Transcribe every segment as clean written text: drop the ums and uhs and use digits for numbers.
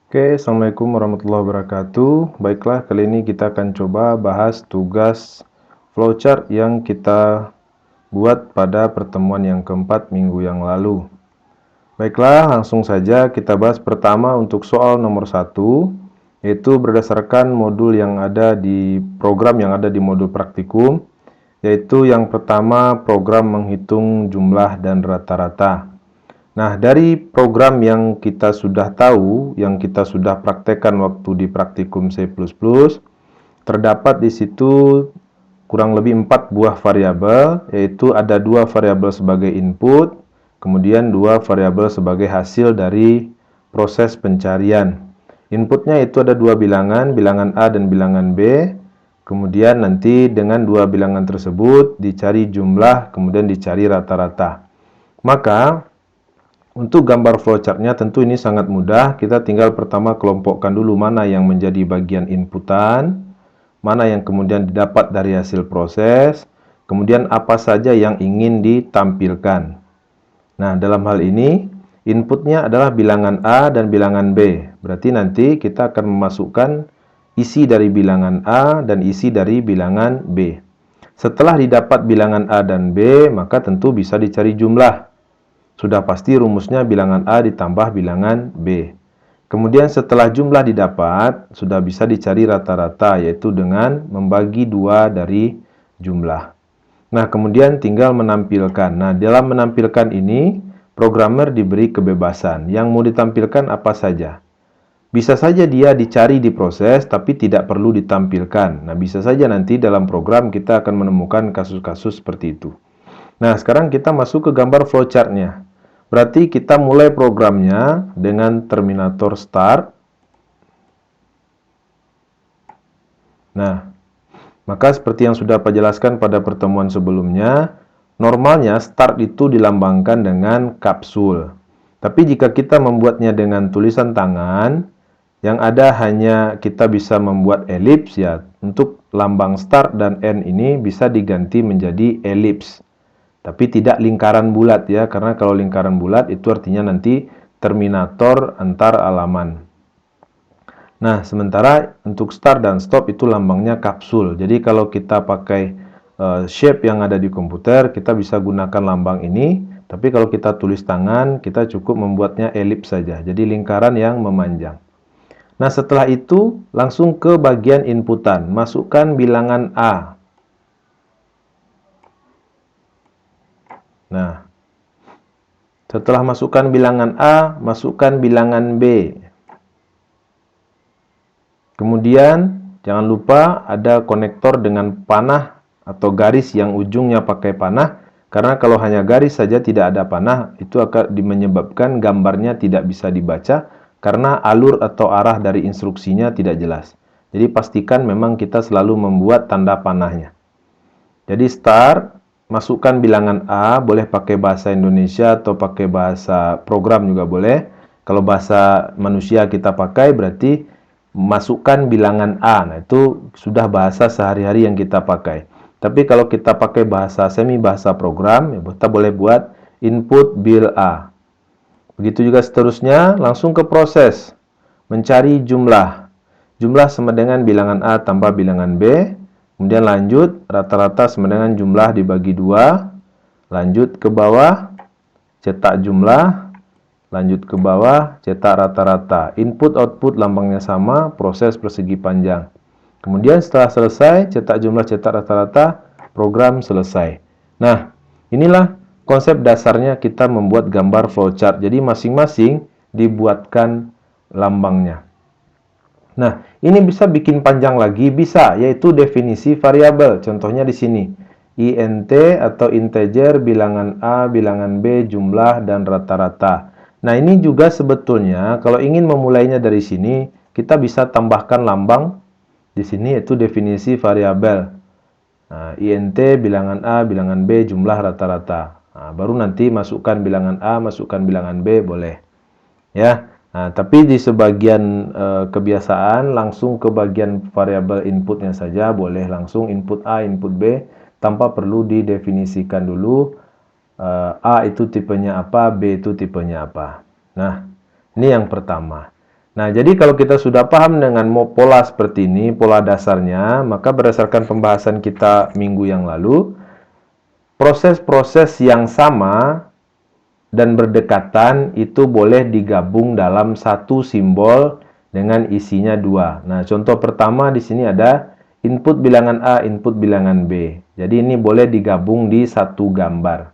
Oke, Assalamualaikum warahmatullahi wabarakatuh. Baiklah, kali ini kita akan coba bahas tugas flowchart yang kita buat pada pertemuan yang keempat minggu yang lalu. Baiklah, langsung saja kita bahas pertama untuk soal nomor 1, yaitu berdasarkan modul yang ada di program yang ada di modul praktikum, yaitu yang pertama program menghitung jumlah dan rata-rata. Nah, dari program yang kita sudah tahu, yang kita sudah praktekkan waktu di praktikum C++, terdapat di situ kurang lebih 4 buah variabel, yaitu ada 2 variabel sebagai input, kemudian 2 variabel sebagai hasil dari proses pencarian. Inputnya itu ada 2 bilangan, bilangan A dan bilangan B. Kemudian nanti dengan 2 bilangan tersebut dicari jumlah, kemudian dicari rata-rata. Maka untuk gambar flowchart-nya tentu ini sangat mudah. Kita tinggal pertama kelompokkan dulu mana yang menjadi bagian inputan, mana yang kemudian didapat dari hasil proses, kemudian apa saja yang ingin ditampilkan. Nah, dalam hal ini inputnya adalah bilangan A dan bilangan B. Berarti nanti kita akan memasukkan isi dari bilangan A dan isi dari bilangan B. Setelah didapat bilangan A dan B, maka tentu bisa dicari jumlah. Sudah pasti rumusnya bilangan A ditambah bilangan B. Kemudian setelah jumlah didapat, sudah bisa dicari rata-rata, yaitu dengan membagi 2 dari jumlah. Nah, kemudian tinggal menampilkan. Nah, dalam menampilkan ini, programmer diberi kebebasan. Yang mau ditampilkan apa saja. Bisa saja dia dicari di proses, tapi tidak perlu ditampilkan. Nah, bisa saja nanti dalam program kita akan menemukan kasus-kasus seperti itu. Nah, sekarang kita masuk ke gambar flowchart-nya. Berarti kita mulai programnya dengan terminator start. Nah, maka seperti yang sudah Pak jelaskan pada pertemuan sebelumnya, normalnya start itu dilambangkan dengan kapsul. Tapi jika kita membuatnya dengan tulisan tangan, yang ada hanya kita bisa membuat elips ya. Untuk lambang start dan end ini bisa diganti menjadi elips. Tapi tidak lingkaran bulat ya, karena kalau lingkaran bulat itu artinya nanti terminator antar halaman. Nah, sementara untuk start dan stop itu lambangnya kapsul. Jadi kalau kita pakai shape yang ada di komputer, kita bisa gunakan lambang ini. Tapi kalau kita tulis tangan, kita cukup membuatnya elips saja. Jadi lingkaran yang memanjang. Nah, setelah itu langsung ke bagian inputan. Masukkan bilangan A. Nah, setelah masukkan bilangan A, masukkan bilangan B. Kemudian, jangan lupa ada konektor dengan panah atau garis yang ujungnya pakai panah. Karena kalau hanya garis saja tidak ada panah, itu akan menyebabkan gambarnya tidak bisa dibaca karena alur atau arah dari instruksinya tidak jelas. Jadi pastikan memang kita selalu membuat tanda panahnya. Jadi start, masukkan bilangan A, boleh pakai bahasa Indonesia atau pakai bahasa program juga boleh. Kalau bahasa manusia kita pakai berarti masukkan bilangan A. Nah, itu sudah bahasa sehari-hari yang kita pakai. Tapi kalau kita pakai bahasa semi bahasa program, ya kita boleh buat input bil A. Begitu juga seterusnya, langsung ke proses. Mencari jumlah. Jumlah sama dengan bilangan A tambah bilangan B. Kemudian lanjut, rata-rata sama dengan jumlah dibagi 2. Lanjut ke bawah, cetak jumlah. Lanjut ke bawah, cetak rata-rata. Input-output lambangnya sama, proses persegi panjang. Kemudian setelah selesai, cetak jumlah, cetak rata-rata, program selesai. Nah, inilah konsep dasarnya kita membuat gambar flowchart. Jadi masing-masing dibuatkan lambangnya. Nah, ini bisa bikin panjang lagi, bisa, yaitu definisi variabel. Contohnya di sini, int atau integer, bilangan A, bilangan B, jumlah, dan rata-rata. Nah, ini juga sebetulnya kalau ingin memulainya dari sini, kita bisa tambahkan lambang di sini, yaitu definisi variabel. Nah, int, bilangan A, bilangan B, jumlah, rata-rata. Nah, baru nanti masukkan bilangan A, masukkan bilangan B, boleh. Ya. Nah, tapi di sebagian kebiasaan langsung ke bagian variabel inputnya saja, boleh langsung input A, input B, tanpa perlu didefinisikan dulu A itu tipenya apa, B itu tipenya apa. Nah, ini yang pertama. Nah, jadi kalau kita sudah paham dengan pola seperti ini, pola dasarnya, maka berdasarkan pembahasan kita minggu yang lalu, proses-proses yang sama dan berdekatan itu boleh digabung dalam satu simbol dengan isinya dua. Nah, contoh pertama di sini ada input bilangan A, input bilangan B. Jadi ini boleh digabung di satu gambar.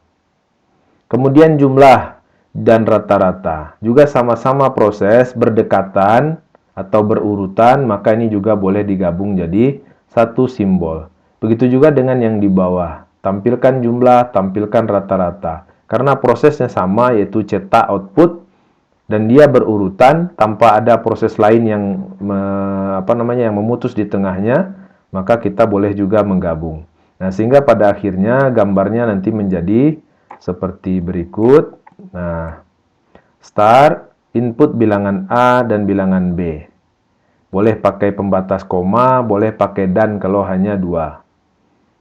Kemudian jumlah dan rata-rata juga sama-sama proses berdekatan atau berurutan, maka ini juga boleh digabung jadi satu simbol. Begitu juga dengan yang di bawah. Tampilkan jumlah, tampilkan rata-rata. Karena prosesnya sama, yaitu cetak output, dan dia berurutan tanpa ada proses lain yang yang memutus di tengahnya, maka kita boleh juga menggabung. Nah, sehingga pada akhirnya gambarnya nanti menjadi seperti berikut. Nah, start, input bilangan A dan bilangan B. Boleh pakai pembatas koma, boleh pakai dan kalau hanya dua.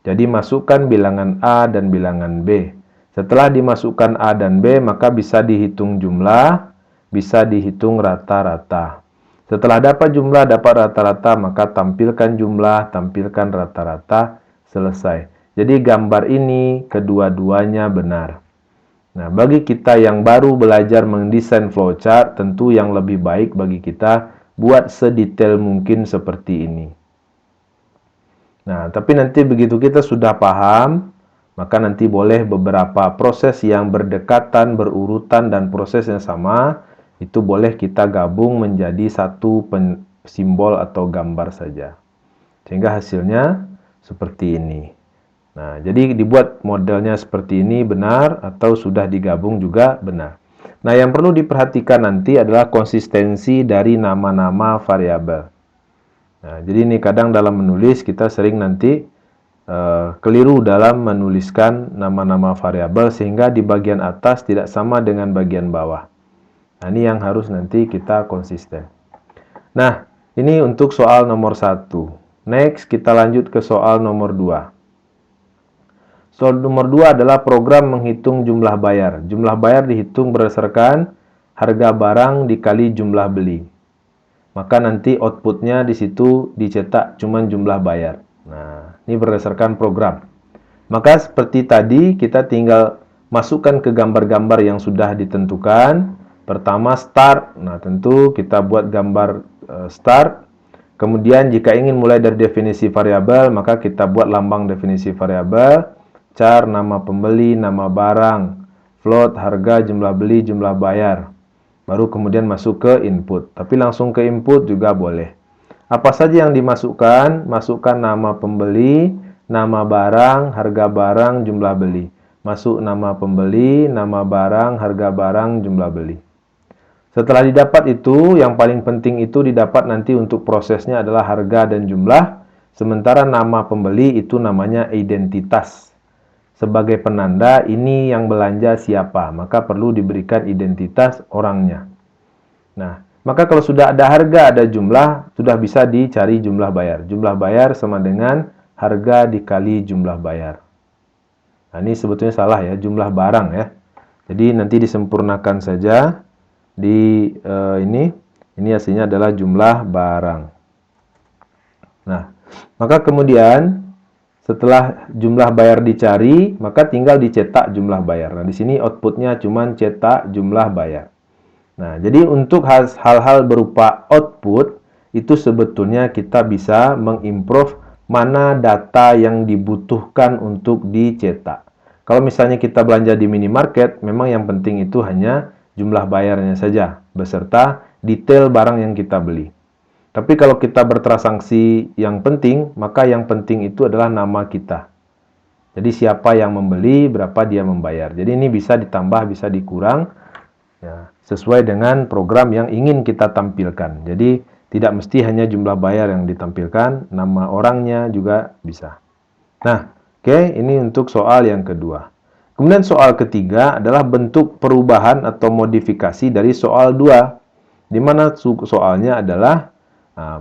Jadi masukkan bilangan A dan bilangan B. Setelah dimasukkan A dan B, maka bisa dihitung jumlah, bisa dihitung rata-rata. Setelah dapat jumlah, dapat rata-rata, maka tampilkan jumlah, tampilkan rata-rata, selesai. Jadi gambar ini kedua-duanya benar. Nah, bagi kita yang baru belajar mendesain flowchart, tentu yang lebih baik bagi kita buat sedetail mungkin seperti ini. Nah, tapi nanti begitu kita sudah paham, maka nanti boleh beberapa proses yang berdekatan, berurutan, dan proses yang sama, itu boleh kita gabung menjadi satu simbol atau gambar saja. Sehingga hasilnya seperti ini. Nah, jadi dibuat modelnya seperti ini benar, atau sudah digabung juga benar. Nah, yang perlu diperhatikan nanti adalah konsistensi dari nama-nama variabel. Nah, jadi ini kadang dalam menulis kita sering nanti keliru dalam menuliskan nama-nama variabel sehingga di bagian atas tidak sama dengan bagian bawah. Nah, ini yang harus nanti kita konsisten. Nah, ini untuk soal nomor 1. Next, kita lanjut ke soal nomor 2. Soal nomor 2 adalah program menghitung jumlah bayar. Jumlah bayar dihitung berdasarkan harga barang dikali jumlah beli. Maka nanti outputnya di situ dicetak cuma jumlah bayar. Nah, ini berdasarkan program. Maka seperti tadi kita tinggal masukkan ke gambar-gambar yang sudah ditentukan. Pertama start. Nah, tentu kita buat gambar start. Kemudian jika ingin mulai dari definisi variabel, maka kita buat lambang definisi variabel, char, nama pembeli, nama barang, float, harga, jumlah beli, jumlah bayar. Baru kemudian masuk ke input. Tapi langsung ke input juga boleh. Apa saja yang dimasukkan? Masukkan nama pembeli, nama barang, harga barang, jumlah beli. Masuk nama pembeli, nama barang, harga barang, jumlah beli. Setelah didapat itu, yang paling penting itu didapat nanti untuk prosesnya adalah harga dan jumlah. Sementara nama pembeli itu namanya identitas. Sebagai penanda ini yang belanja siapa, maka perlu diberikan identitas orangnya. Nah, maka kalau sudah ada harga, ada jumlah, sudah bisa dicari jumlah bayar. Jumlah bayar sama dengan harga dikali jumlah bayar. Nah, ini sebetulnya salah ya, jumlah barang ya. Jadi nanti disempurnakan saja di ini hasilnya adalah jumlah barang. Nah, maka kemudian setelah jumlah bayar dicari, maka tinggal dicetak jumlah bayar. Nah, di sini outputnya cuma cetak jumlah bayar. Nah, jadi untuk hal-hal berupa output, itu sebetulnya kita bisa mengimprove mana data yang dibutuhkan untuk dicetak. Kalau misalnya kita belanja di minimarket, memang yang penting itu hanya jumlah bayarnya saja, beserta detail barang yang kita beli. Tapi kalau kita bertransaksi yang penting, maka yang penting itu adalah nama kita. Jadi siapa yang membeli, berapa dia membayar. Jadi ini bisa ditambah, bisa dikurang, ya, sesuai dengan program yang ingin kita tampilkan. Jadi tidak mesti hanya jumlah bayar yang ditampilkan, nama orangnya juga bisa. Nah, oke, ini untuk soal yang kedua. Kemudian soal ketiga adalah bentuk perubahan atau modifikasi dari soal 2. Di mana soalnya adalah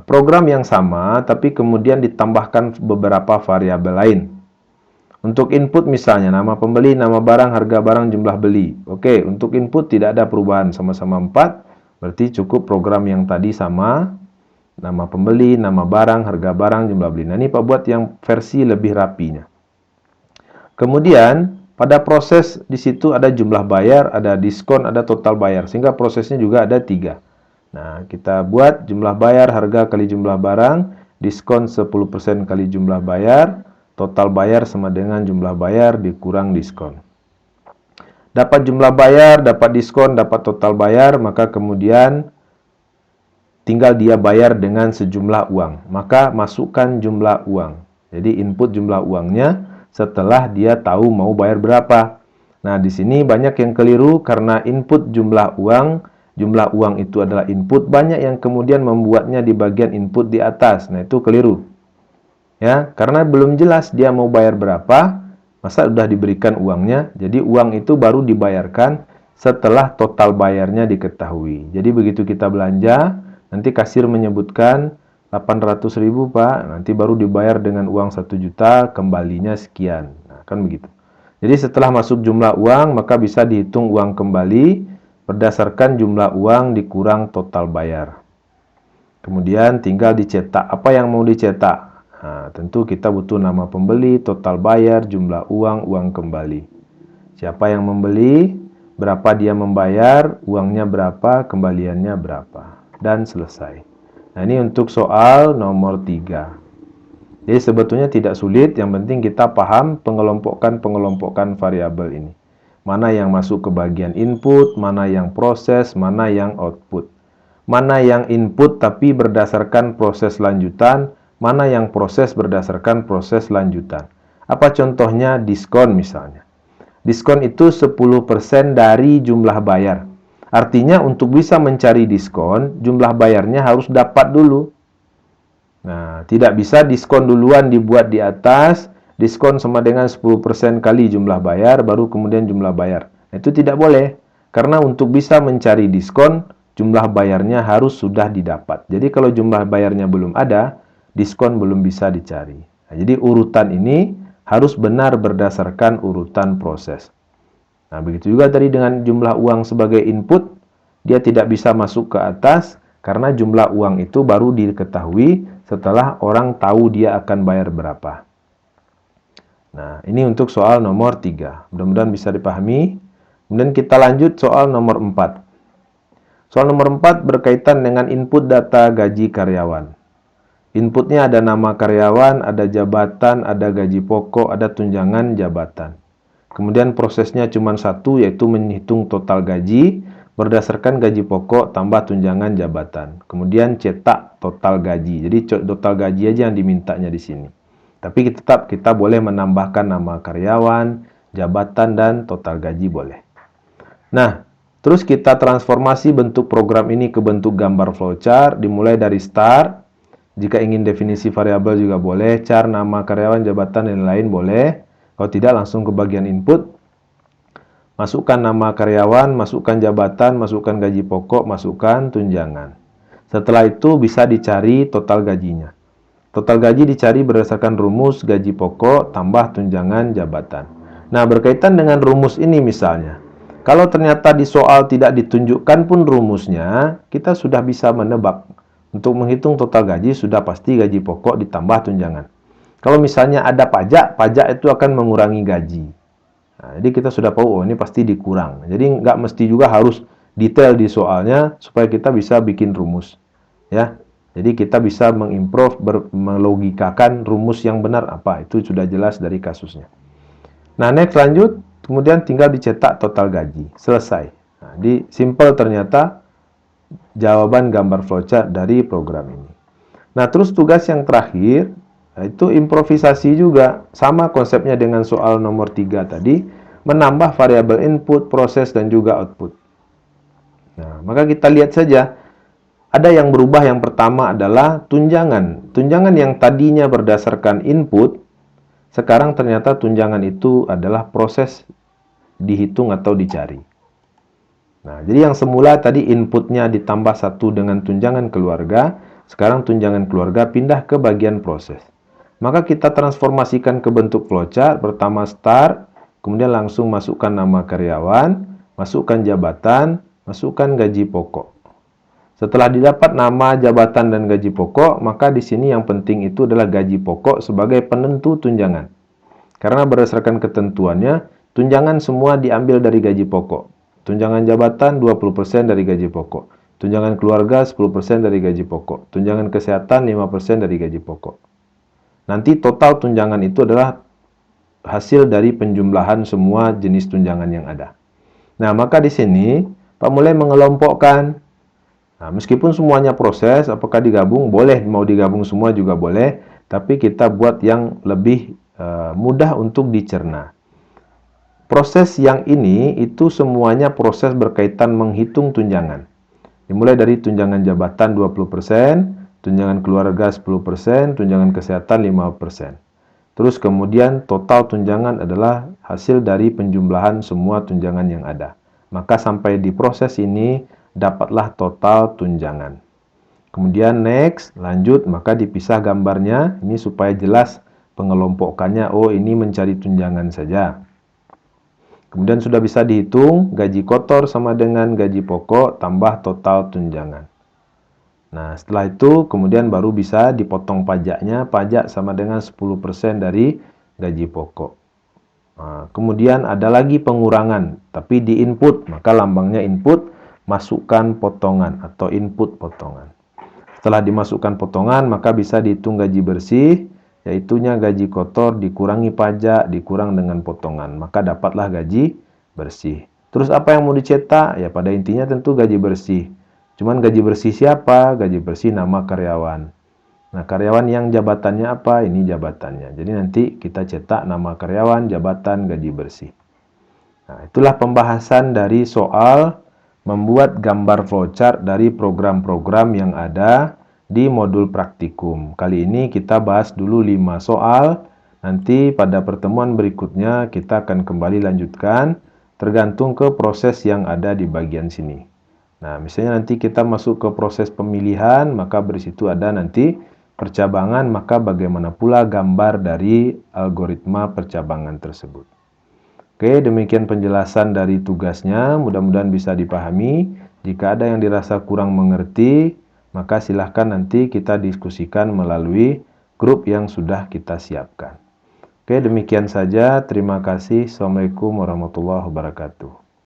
program yang sama, tapi kemudian ditambahkan beberapa variabel lain. Untuk input misalnya, nama pembeli, nama barang, harga barang, jumlah beli. Oke, untuk input tidak ada perubahan, sama-sama 4. Berarti cukup program yang tadi sama, nama pembeli, nama barang, harga barang, jumlah beli. Nah, ini Pak buat yang versi lebih rapinya. Kemudian, pada proses di situ ada jumlah bayar, ada diskon, ada total bayar. Sehingga prosesnya juga ada 3. Nah, kita buat jumlah bayar, harga kali jumlah barang, diskon 10% kali jumlah bayar, total bayar sama dengan jumlah bayar dikurang diskon. Dapat jumlah bayar, dapat diskon, dapat total bayar, maka kemudian tinggal dia bayar dengan sejumlah uang. Maka masukkan jumlah uang. Jadi input jumlah uangnya setelah dia tahu mau bayar berapa. Nah, di sini banyak yang keliru karena input jumlah uang itu adalah input, banyak yang kemudian membuatnya di bagian input di atas. Nah, itu keliru. Ya, karena belum jelas dia mau bayar berapa. Masa sudah diberikan uangnya, jadi uang itu baru dibayarkan setelah total bayarnya diketahui. Jadi begitu kita belanja, nanti kasir menyebutkan 800.000 Pak, nanti baru dibayar dengan uang 1 juta, kembalinya sekian. Nah, kan begitu. Jadi setelah masuk jumlah uang, maka bisa dihitung uang kembali berdasarkan jumlah uang dikurang total bayar. Kemudian tinggal dicetak. Apa yang mau dicetak? Nah, tentu kita butuh nama pembeli, total bayar, jumlah uang, uang kembali. Siapa yang membeli, berapa dia membayar, uangnya berapa, kembaliannya berapa. Dan selesai. Nah, ini untuk soal nomor 3. Jadi sebetulnya tidak sulit, yang penting kita paham pengelompokan variabel ini. Mana yang masuk ke bagian input, mana yang proses, mana yang output. Mana yang input tapi berdasarkan proses lanjutan, mana yang proses berdasarkan proses lanjutan. Apa contohnya? Diskon misalnya. Diskon itu 10% dari jumlah bayar. Artinya untuk bisa mencari diskon, jumlah bayarnya harus dapat dulu. Nah, tidak bisa diskon duluan dibuat di atas, diskon sama dengan 10% kali jumlah bayar, baru kemudian jumlah bayar. Nah, itu tidak boleh. Karena untuk bisa mencari diskon, jumlah bayarnya harus sudah didapat. Jadi kalau jumlah bayarnya belum ada, diskon belum bisa dicari. Nah, jadi urutan ini harus benar berdasarkan urutan proses. Nah, begitu juga tadi dengan jumlah uang sebagai input, dia tidak bisa masuk ke atas karena jumlah uang itu baru diketahui setelah orang tahu dia akan bayar berapa. Nah, ini untuk soal nomor 3. Mudah-mudahan bisa dipahami. Kemudian kita lanjut soal nomor 4. Soal nomor 4 berkaitan dengan input data gaji karyawan. Inputnya ada nama karyawan, ada jabatan, ada gaji pokok, ada tunjangan jabatan. Kemudian prosesnya cuma satu, yaitu menghitung total gaji berdasarkan gaji pokok tambah tunjangan jabatan. Kemudian cetak total gaji. Jadi total gaji aja yang dimintanya di sini. Tapi tetap kita boleh menambahkan nama karyawan, jabatan, dan total gaji boleh. Nah, terus kita transformasi bentuk program ini ke bentuk gambar flowchart, dimulai dari start. Jika ingin definisi variabel juga boleh, char, nama karyawan, jabatan, dan lain-lain boleh. Kalau tidak, langsung ke bagian input. Masukkan nama karyawan, masukkan jabatan, masukkan gaji pokok, masukkan tunjangan. Setelah itu bisa dicari total gajinya. Total gaji dicari berdasarkan rumus gaji pokok tambah tunjangan jabatan. Nah, berkaitan dengan rumus ini misalnya, kalau ternyata di soal tidak ditunjukkan pun rumusnya, kita sudah bisa menebak. Untuk menghitung total gaji sudah pasti gaji pokok ditambah tunjangan. Kalau misalnya ada pajak, pajak itu akan mengurangi gaji. Nah, jadi kita sudah tahu, oh ini pasti dikurang. Jadi nggak mesti juga harus detail di soalnya supaya kita bisa bikin rumus. Ya, jadi kita bisa mengimprove, melogikakan rumus yang benar apa. Itu sudah jelas dari kasusnya. Nah, next lanjut. Kemudian tinggal dicetak total gaji. Selesai. Nah, di simple ternyata jawaban gambar flowchart dari program ini. Nah, terus tugas yang terakhir, itu improvisasi juga. Sama konsepnya dengan soal nomor 3 tadi, menambah variabel input, proses, dan juga output. Nah, maka kita lihat saja. Ada yang berubah, yang pertama adalah tunjangan. Tunjangan yang tadinya berdasarkan input, sekarang ternyata tunjangan itu adalah proses dihitung atau dicari. Nah, jadi yang semula tadi inputnya ditambah 1 dengan tunjangan keluarga, sekarang tunjangan keluarga pindah ke bagian proses. Maka kita transformasikan ke bentuk flowchart, pertama start, kemudian langsung masukkan nama karyawan, masukkan jabatan, masukkan gaji pokok. Setelah didapat nama, jabatan, dan gaji pokok, maka di sini yang penting itu adalah gaji pokok sebagai penentu tunjangan. Karena berdasarkan ketentuannya, tunjangan semua diambil dari gaji pokok. Tunjangan jabatan 20% dari gaji pokok. Tunjangan keluarga 10% dari gaji pokok. Tunjangan kesehatan 5% dari gaji pokok. Nanti total tunjangan itu adalah hasil dari penjumlahan semua jenis tunjangan yang ada. Nah, maka di sini Pak mulai mengelompokkan. Nah, meskipun semuanya proses, apakah digabung? Boleh, mau digabung semua juga boleh, tapi kita buat yang lebih mudah untuk dicerna. Proses yang ini itu semuanya proses berkaitan menghitung tunjangan. Dimulai dari tunjangan jabatan 20%, tunjangan keluarga 10%, tunjangan kesehatan 5%. Terus kemudian total tunjangan adalah hasil dari penjumlahan semua tunjangan yang ada. Maka sampai di proses ini dapatlah total tunjangan. Kemudian next, lanjut, maka dipisah gambarnya. Ini supaya jelas pengelompokannya. Oh, ini mencari tunjangan saja. Kemudian sudah bisa dihitung, gaji kotor sama dengan gaji pokok tambah total tunjangan. Nah, setelah itu kemudian baru bisa dipotong pajaknya. Pajak sama dengan 10% dari gaji pokok. Nah, kemudian ada lagi pengurangan, tapi di input, maka lambangnya input, masukkan potongan atau input potongan. Setelah dimasukkan potongan, maka bisa dihitung gaji bersih, yaitunya gaji kotor dikurangi pajak, dikurang dengan potongan, maka dapatlah gaji bersih. Terus apa yang mau dicetak? Ya pada intinya tentu gaji bersih. Cuman gaji bersih siapa? Gaji bersih nama karyawan. Nah, karyawan yang jabatannya apa? Ini jabatannya. Jadi nanti kita cetak nama karyawan, jabatan, gaji bersih. Nah, itulah pembahasan dari soal membuat gambar flowchart dari program-program yang ada di modul praktikum. Kali ini kita bahas dulu 5 soal. Nanti pada pertemuan berikutnya kita akan kembali lanjutkan tergantung ke proses yang ada di bagian sini. Nah, misalnya nanti kita masuk ke proses pemilihan, maka di situ ada nanti percabangan, maka bagaimana pula gambar dari algoritma percabangan tersebut. Oke, demikian penjelasan dari tugasnya. Mudah-mudahan bisa dipahami. Jika ada yang dirasa kurang mengerti, maka silahkan nanti kita diskusikan melalui grup yang sudah kita siapkan. Oke, demikian saja. Terima kasih. Assalamualaikum warahmatullahi wabarakatuh.